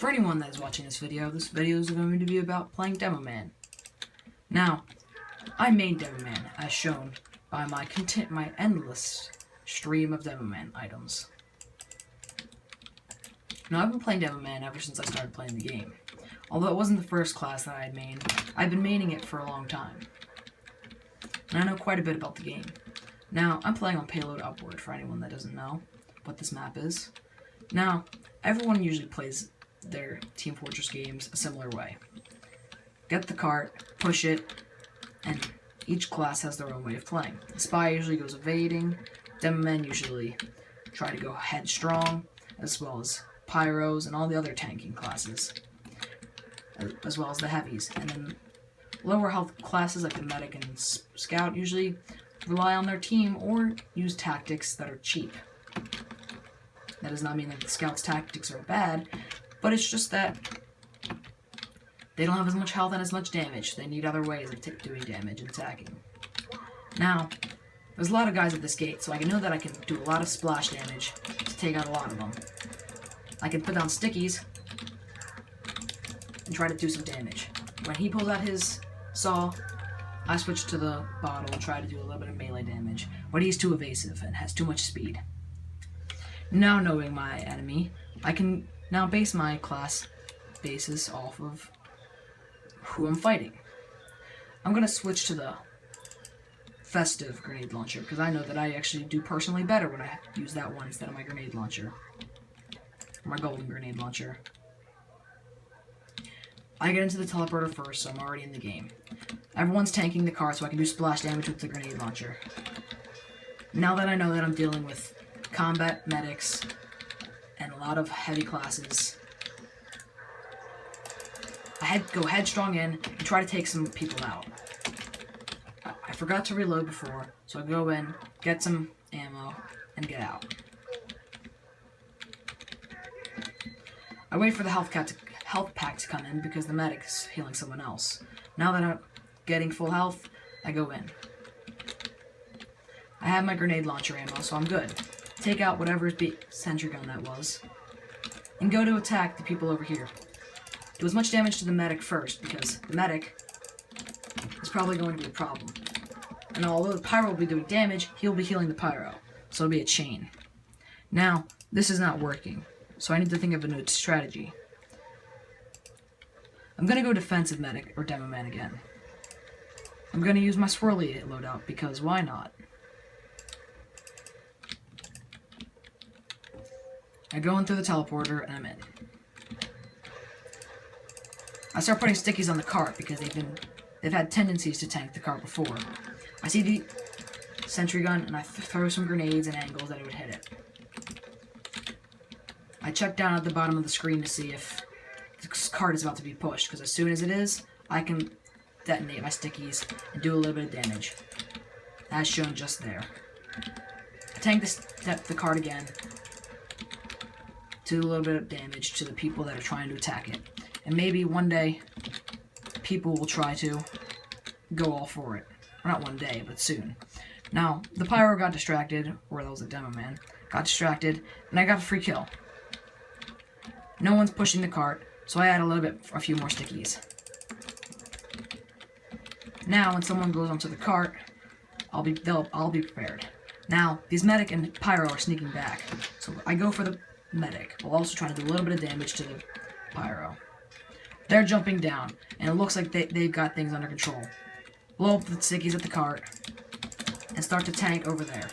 For anyone that is watching this video is going to be about playing Demoman. Now, I made Demoman as shown by my endless stream of Demoman items. Now, I've been playing Demoman ever since I started playing the game. Although it wasn't the first class that I had mained, I've been maining it for a long time. And I know quite a bit about the game. Now, I'm playing on Payload Upward, for anyone that doesn't know what this map is. Now, everyone usually plays their Team Fortress games a similar way. Get the cart, push it, and each class has their own way of playing. The Spy usually goes evading, Demomen usually try to go headstrong, as well as Pyros and all the other tanking classes, as well as the heavies. And then lower health classes like the Medic and Scout usually rely on their team or use tactics that are cheap. That does not mean that the Scout's tactics are bad, but it's just that they don't have as much health and as much damage. They need other ways of doing damage and attacking. Now, there's a lot of guys at this gate, so I know that I can do a lot of splash damage to take out a lot of them. I can put down stickies and try to do some damage. When he pulls out his saw, I switch to the bottle and try to do a little bit of melee damage, but he's too evasive and has too much speed. Now knowing my enemy, I can now base my class basis off of who I'm fighting. I'm going to switch to the festive grenade launcher, because I know that I actually do personally better when I use that one instead of my grenade launcher. My golden grenade launcher. I get into the teleporter first, so I'm already in the game. Everyone's tanking the car, so I can do splash damage with the grenade launcher. Now that I know that I'm dealing with combat medics and a lot of heavy classes, I go headstrong in and try to take some people out. I forgot to reload before, so I go in, get some ammo, and get out. I wait for the health pack to come in because the medic's healing someone else. Now that I'm getting full health, I go in. I have my grenade launcher ammo, so I'm good. Take out whatever sentry gun that was, and go to attack the people over here. Do as much damage to the medic first, because the medic is probably going to be a problem. And although the pyro will be doing damage, he'll be healing the pyro, so it'll be a chain. Now, this is not working, so I need to think of a new strategy. I'm going to go defensive medic, or Demoman again. I'm going to use my swirly loadout, because why not? I go in through the teleporter, and I'm in. I start putting stickies on the cart, because they've had tendencies to tank the cart before. I see the sentry gun, and I throw some grenades and angles that it would hit it. I check down at the bottom of the screen to see if the cart is about to be pushed, because as soon as it is, I can detonate my stickies and do a little bit of damage, as shown just there. I tank the cart again, do a little bit of damage to the people that are trying to attack it. And maybe one day, people will try to go all for it. Well, not one day, but soon. Now, the pyro got distracted, or that was a Demoman, got distracted, and I got a free kill. No one's pushing the cart, so I add a few more stickies. Now, when someone goes onto the cart, I'll be prepared. Now, these medic and pyro are sneaking back, so I go for the medic, while also trying to do a little bit of damage to the pyro. They're jumping down, and it looks like they've got things under control. Blow up the stickies at the cart, and start to tank over there,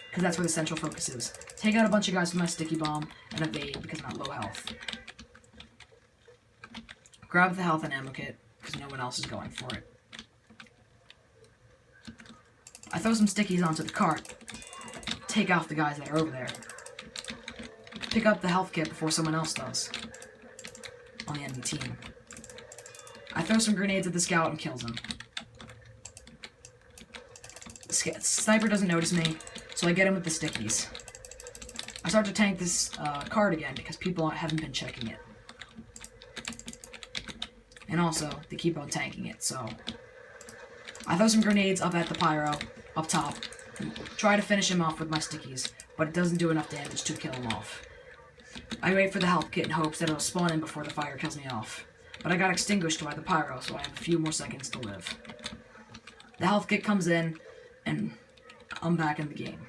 because that's where the central focus is. Take out a bunch of guys with my sticky bomb, and evade, because I'm at low health. Grab the health and ammo kit, because no one else is going for it. I throw some stickies onto the cart, take out the guys that are over there. Pick up the health kit before someone else does on the enemy team. I throw some grenades at the scout and kills him. The sniper doesn't notice me, so I get him with the stickies. I start to tank this card again because people haven't been checking it. And also, they keep on tanking it, so I throw some grenades up at the pyro, up top, and try to finish him off with my stickies, but it doesn't do enough damage to kill him off. I wait for the health kit in hopes that it'll spawn in before the fire kills me off. But I got extinguished by the pyro, so I have a few more seconds to live. The health kit comes in, and I'm back in the game.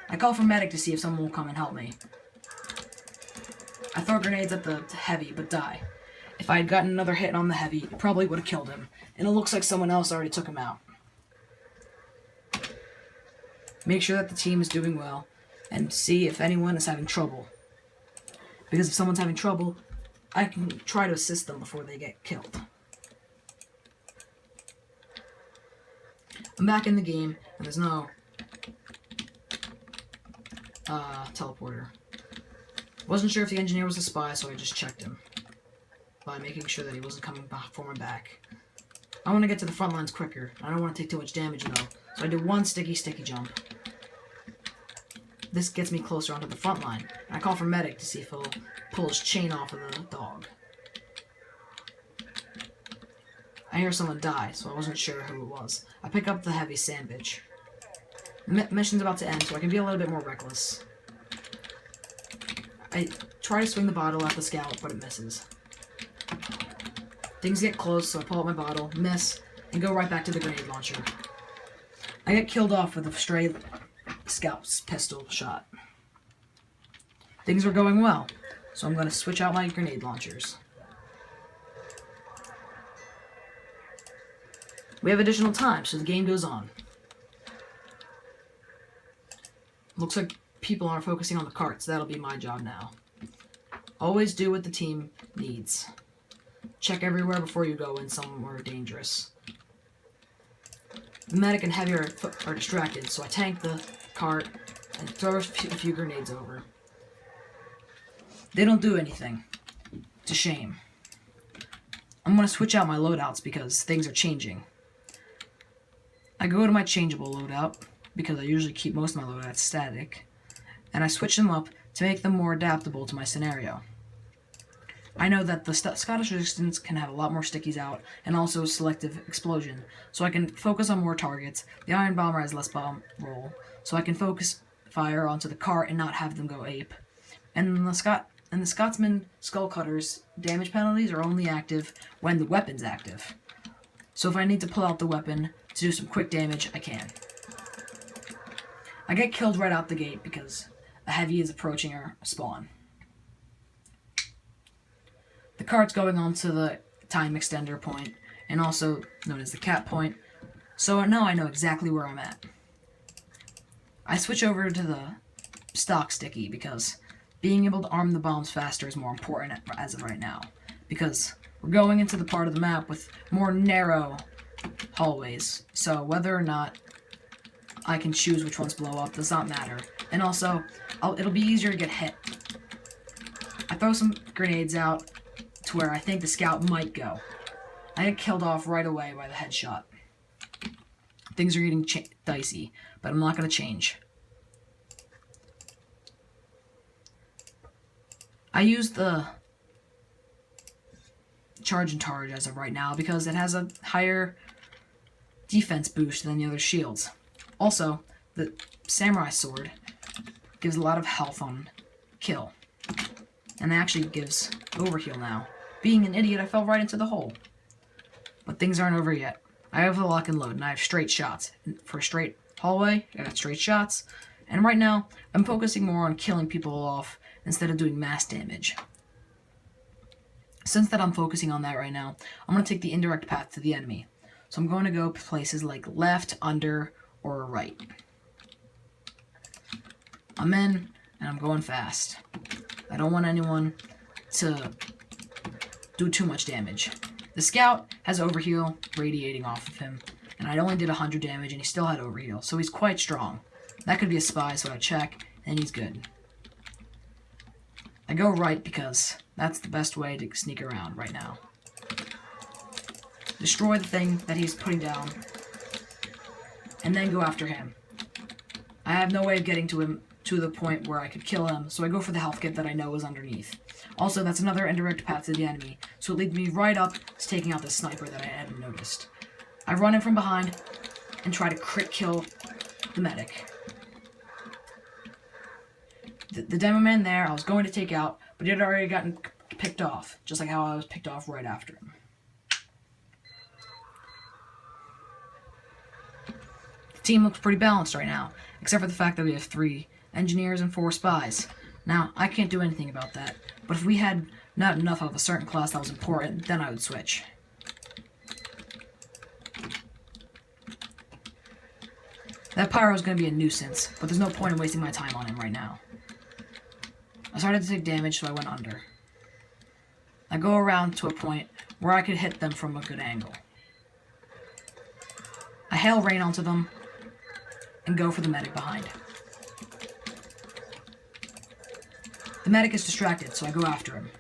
I call for medic to see if someone will come and help me. I throw grenades at the heavy, but die. If I had gotten another hit on the heavy, it probably would have killed him, and it looks like someone else already took him out. Make sure that the team is doing well, and see if anyone is having trouble. Because if someone's having trouble, I can try to assist them before they get killed. I'm back in the game, and there's no teleporter. Wasn't sure if the engineer was a spy, so I just checked him by making sure that he wasn't coming for my back. I want to get to the front lines quicker. I don't want to take too much damage, though, so I do one sticky jump. This gets me closer onto the front line. I call for medic to see if he'll pull his chain off of the dog. I hear someone die, so I wasn't sure who it was. I pick up the heavy sandwich. The mission's about to end, so I can be a little bit more reckless. I try to swing the bottle at the scout, but it misses. Things get close, so I pull out my bottle, miss, and go right back to the grenade launcher. I get killed off with a stray scout's pistol shot. Things are going well, so I'm going to switch out my grenade launchers. We have additional time, so the game goes on. Looks like people are focusing on the carts. That'll be my job now. Always do what the team needs. Check everywhere before you go in somewhere dangerous. The medic and heavy are distracted, so I tank the cart and throw a few grenades over. They don't do anything. It's a shame. I'm going to switch out my loadouts because things are changing. I go to my changeable loadout, because I usually keep most of my loadouts static, and I switch them up to make them more adaptable to my scenario. I know that the Scottish Resistance can have a lot more stickies out, and also selective explosion, so I can focus on more targets. The Iron Bomber has less bomb roll, so I can focus fire onto the cart and not have them go ape. And the Scotsman Skull Cutters damage penalties are only active when the weapon's active. So if I need to pull out the weapon to do some quick damage, I can. I get killed right out the gate because a heavy is approaching our spawn. The cart's going on to the time extender point, and also known as the cat point, so now I know exactly where I'm at. I switch over to the stock sticky because being able to arm the bombs faster is more important as of right now, because we're going into the part of the map with more narrow hallways, so whether or not I can choose which ones blow up does not matter. And also, it'll be easier to get hit. I throw some grenades out to where I think the scout might go. I get killed off right away by the headshot. Things are getting dicey, but I'm not going to change. I use the charge and targe as of right now because it has a higher defense boost than the other shields. Also, the samurai sword gives a lot of health on kill. And it actually gives overheal now. Being an idiot, I fell right into the hole. But things aren't over yet. I have the lock and load, and I have straight shots. For a straight hallway, I got straight shots. And right now, I'm focusing more on killing people off instead of doing mass damage. Since that I'm focusing on that right now, I'm going to take the indirect path to the enemy. So I'm going to go places like left, under, or right. I'm in, and I'm going fast. I don't want anyone to do too much damage. The scout has overheal radiating off of him, and I only did 100 damage, and he still had overheal, so he's quite strong. That could be a spy, so I check, and he's good. I go right because that's the best way to sneak around right now. Destroy the thing that he's putting down, and then go after him. I have no way of getting to him to the point where I could kill him, so I go for the health kit that I know is underneath. Also, that's another indirect path to the enemy, so it leads me right up to taking out the sniper that I hadn't noticed. I run in from behind and try to crit kill the medic. The Demoman there, I was going to take out, but he had already gotten picked off, just like how I was picked off right after him. The team looks pretty balanced right now, except for the fact that we have 3 engineers and 4 spies. Now, I can't do anything about that, but if we had not enough of a certain class that was important, then I would switch. That pyro is going to be a nuisance, but there's no point in wasting my time on him right now. I started to take damage, so I went under. I go around to a point where I could hit them from a good angle. I hail rain onto them, and go for the medic behind. The medic is distracted, so I go after him.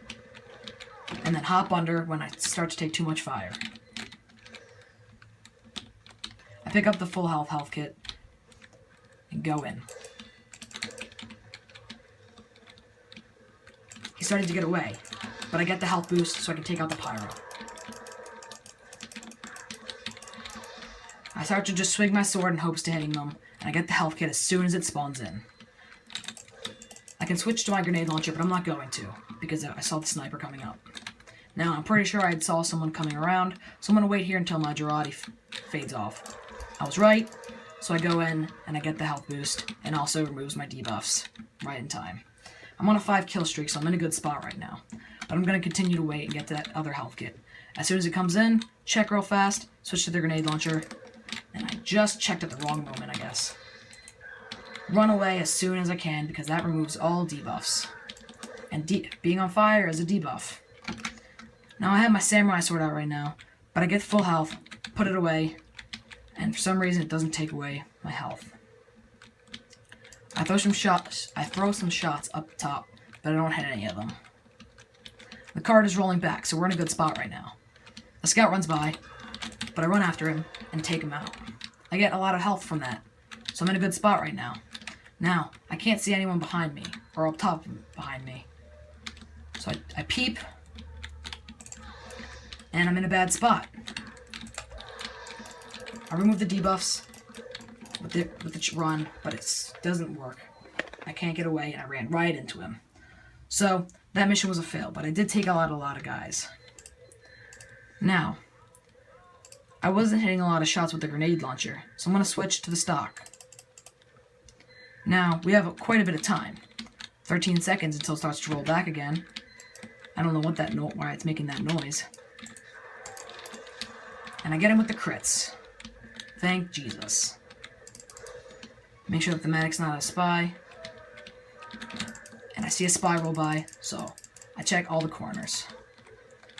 And then hop under when I start to take too much fire. I pick up the full health kit, and go in. He started to get away, but I get the health boost so I can take out the pyro. I start to just swing my sword in hopes to hitting them, and I get the health kit as soon as it spawns in. I can switch to my grenade launcher, but I'm not going to, because I saw the sniper coming up. Now, I'm pretty sure I saw someone coming around, so I'm going to wait here until my Stragety fades off. I was right, so I go in, and I get the health boost, and also removes my debuffs right in time. I'm on a 5 kill streak, so I'm in a good spot right now. But I'm going to continue to wait and get to that other health kit. As soon as it comes in, check real fast, switch to the grenade launcher, and I just checked at the wrong moment, I guess. Run away as soon as I can, because that removes all debuffs. And being on fire is a debuff. Now I have my samurai sword out right now, but I get full health, put it away, and for some reason it doesn't take away my health. I throw some shots up top, but I don't hit any of them. The card is rolling back, so we're in a good spot right now. A scout runs by, but I run after him and take him out. I get a lot of health from that, so I'm in a good spot right now. Now, I can't see anyone behind me, or up top behind me. So I peep, and I'm in a bad spot. I remove the debuffs with the run, but it doesn't work. I can't get away, and I ran right into him. So, that mission was a fail, but I did take out a lot of guys. Now, I wasn't hitting a lot of shots with the grenade launcher, so I'm going to switch to the stock. Now, we have quite a bit of time. 13 seconds until it starts to roll back again. I don't know why it's making that noise. And I get him with the crits. Thank Jesus. Make sure that the medic's not a spy. And I see a spy roll by, so I check all the corners.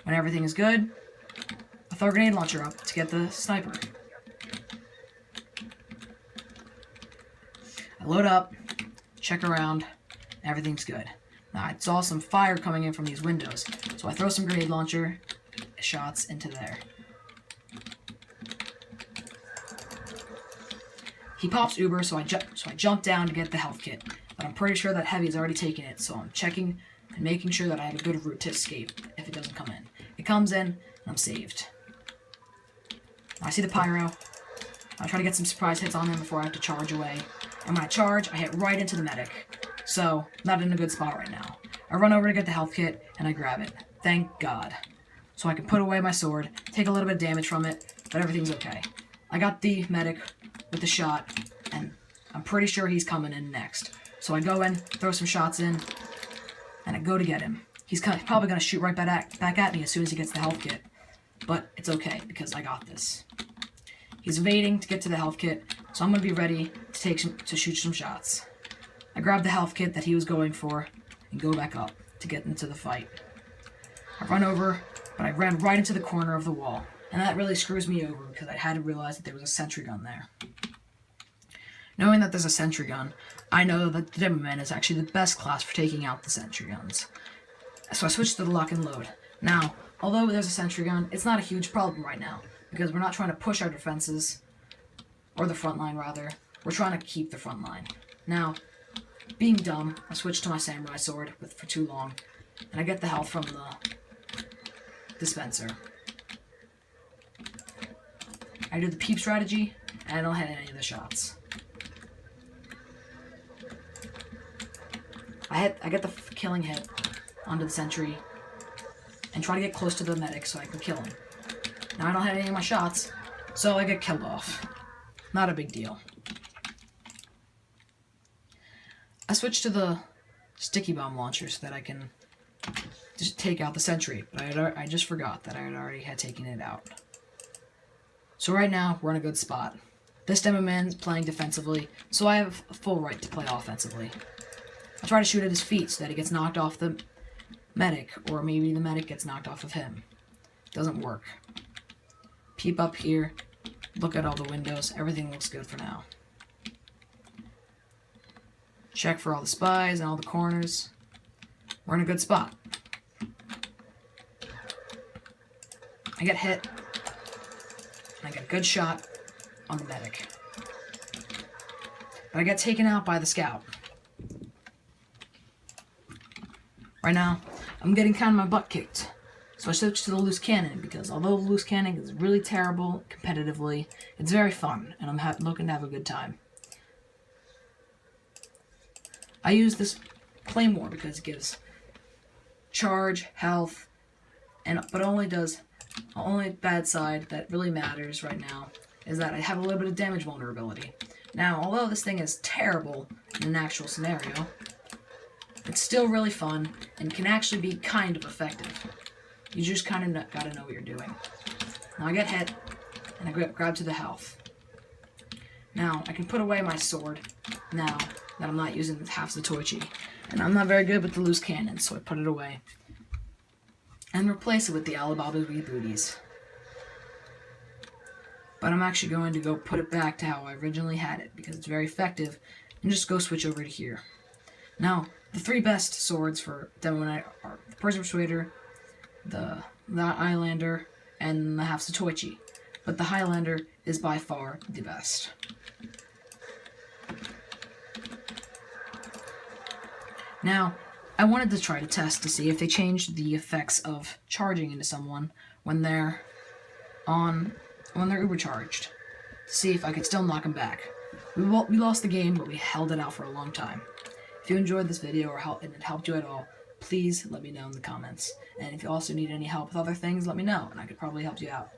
When everything is good, I throw a grenade launcher up to get the sniper. I load up, check around, everything's good. Now I saw some fire coming in from these windows, so I throw some grenade launcher shots into there. He pops Uber, so I jump down to get the health kit, but I'm pretty sure that Heavy's already taken it, so I'm checking and making sure that I have a good route to escape if it doesn't come in. It comes in, and I'm saved. I see the pyro. I try to get some surprise hits on him before I have to charge away. And when I charge, I hit right into the medic. So, not in a good spot right now. I run over to get the health kit, and I grab it. Thank God. So I can put away my sword, take a little bit of damage from it, but everything's okay. I got the medic with the shot, and I'm pretty sure he's coming in next. So I go in, throw some shots in, and I go to get him. He's probably going to shoot right back at me as soon as he gets the health kit. But it's okay, because I got this. He's evading to get to the health kit, so I'm going to be ready to shoot some shots. I grab the health kit that he was going for, and go back up to get into the fight. I run over, but I ran right into the corner of the wall, and that really screws me over because I hadn't realized that there was a sentry gun there. Knowing that there's a sentry gun, I know that the Demoman is actually the best class for taking out the sentry guns. So I switched to the lock and load. Now, although there's a sentry gun, it's not a huge problem right now, because we're not trying to push our defenses, or the front line rather. We're trying to keep the front line. Now, being dumb, I switched to my samurai sword for too long, and I get the health from the dispenser. I do the peep strategy, and I don't hit any of the shots. I get the killing hit onto the sentry and try to get close to the medic so I can kill him. Now I don't have any of my shots, so I get killed off. Not a big deal. I switched to the sticky bomb launcher so that I can just take out the sentry, but I just forgot that I already had taken it out. So right now, we're in a good spot. This Demoman is playing defensively, so I have a full right to play offensively. I try to shoot at his feet so that he gets knocked off the medic, or maybe the medic gets knocked off of him. Doesn't work. Peep up here, look at all the windows, everything looks good for now. Check for all the spies and all the corners. We're in a good spot. I get hit, and I get a good shot on the medic. But I get taken out by the scout. Right now, I'm getting kind of my butt kicked. So I switched to the loose cannon, because although the loose cannon is really terrible competitively, it's very fun, and I'm looking to have a good time. I use this claymore because it gives charge, health, but only bad side that really matters right now is that I have a little bit of damage vulnerability. Now, although this thing is terrible in an actual scenario, it's still really fun and can actually be kind of effective. You just kind of gotta know what you're doing. Now I get hit, and I grab to the health. Now, I can put away my sword now that I'm not using half the Toichi. And I'm not very good with the loose cannon, so I put it away. And replace it with the Alibaba Rebooties. But I'm actually going to go put it back to how I originally had it, because it's very effective, and just go switch over to here. Now, the three best swords for Demoman are the Prison Persuader, the Highlander, and the half Satoichi. But the Highlander is by far the best. Now, I wanted to try to test to see if they changed the effects of charging into someone when they're ubercharged, to see if I could still knock them back. We lost the game, but we held it out for a long time. If you enjoyed this video and it helped you at all, please let me know in the comments. And if you also need any help with other things, let me know, and I could probably help you out.